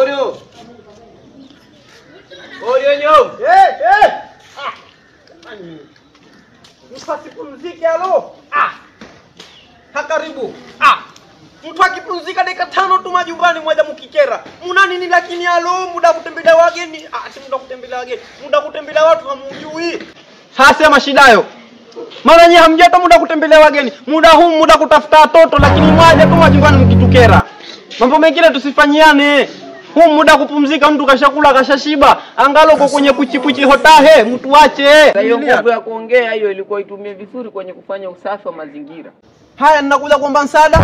Orio. Orio nyo. Msipumzike alo. Hakaribu. Mtu akipumzika dakika 5 tu majumbani mmoja mkikera. Muna nini lakini alo muda kutembelea wageni. Si muda kutembelea wageni. Muda kutembelea watu hamjui. Sasa mashidayo. Mara nyinyi hamjata muda kutembelea wageni. Muda huu muda kutafuta watoto lakini mmoja tu majumbani mkitukera. Mambo mengine tusifanyiane. Huu muda kupumzika mtu kashakula kashashiba. Angalo uko kwenye kuchipuchi hotahe mtu ache. Hiyo nguvu ya kuongea hiyo ilikuwa itumie vizuri kwenye kufanya usafi wa mazingira. Haya ninakuja kuomba msaada.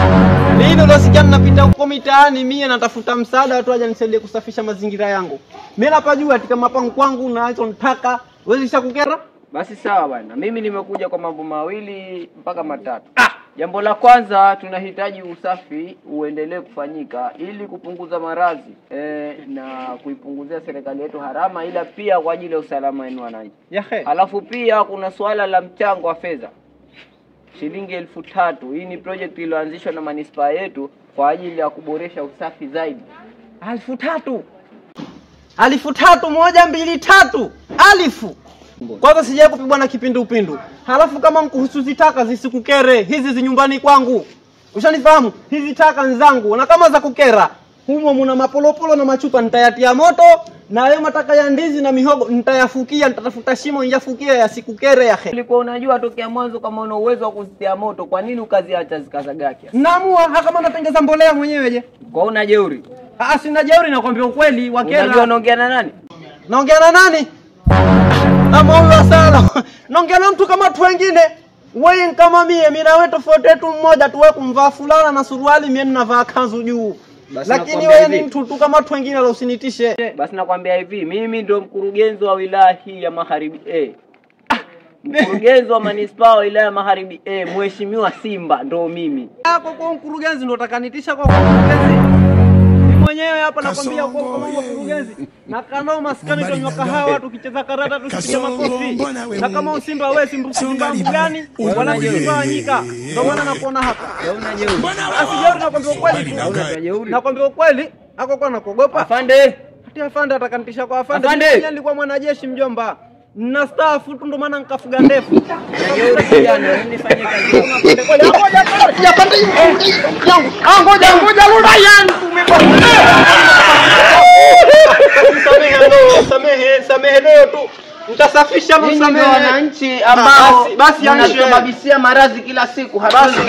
Lini ulosikia ninapita huko mitaani mimi natafuta msaada watu waje nisaidie kusafisha mazingira yangu. Mimi napajua katika mapango kwangu na hizo nitaka wewe kukera? Basi sawa bwana. Mimi nimekuja kwa mambo mawili mpaka matatu. Jambo la kwanza tunahitaji usafi uendelee kufanyika ili kupunguza maradhi na kuipunguzia serikali yetu harama ila pia kwa ajili ya usalama wenu wananchi. Alafu pia kuna swala la mchango wa fedha. Shilingi 3,000. Hii ni project iliyoanzishwa na manispaa yetu kwa ajili ya kuboresha usafi zaidi. 3,000. 3,000 1 2 3. Alifu. Kwanza sijaye kupigwa na kipindupindu. Halafu kama mkuhusu zitaka zisikukere, hizi zinyumbani kwangu. Ushanifahamu? Hizi taka nzangu na kama za kukera, humo muna mapolopolo na machupa nitayatia moto na hayo mataka ya ndizi na mihogo nitayafukia, nitatafuta shimo nyafukia yasikukere yahe. Ulikuwa unajua tokea mwanzo kama una uwezo wa kuzitia moto, kwa nini ukaziacha zikazagaki? Naamua kama natengeza mbolea mwenyewe je. Kwa una jeuri? Sina jeuri nakwambia ukweli wakera. Unajua unaongea na nani? Naongea na nani? Kama huyo sala. Naongea na mtu kama watu wengine. Wewe kama mimi na wewe tofauti yetu mmoja tu wewe kumvaa fulana na suruali mimi ninavaa kanzu juu. Lakini wewe ni mtu tu kama watu wengine la usinitishe. Basi nakwambia hivi, mimi ndo mkurugenzi wa wilaya hii ya Magharibi mkurugenzi wa manispaa wa wilaya ya Magharibi Mheshimiwa Simba ndo mimi. Kwa mkurugenzi ndo utakanitisha kwa mkurugenzi. Mwenyewe hapa nakwambia kwa mkurugenzi. Na kanao maskani tunywa kahawa tukicheza karata tukipiga makofi. Na kama usimba wewe Simba gani? Wala Simba nyika. Ndio maana nakuona hapa. Hauna jeuri. Asijeuri nakwambia ukweli tu. Hauna jeuri. Nakwambia ukweli, hako kwa nakuogopa. Afande. Hati afande atakanitisha kwa afande. Mimi nilikuwa mwanajeshi mjomba. Na staafu tu ndo maana nikafuga ndefu. Jeuri kijana, nifanye kazi. Ngoja rudi yangu Samehe leo tu. Nitasafisha msamehe wananchi ambao basi wanasababishia maradhi kila siku. Hatuwezi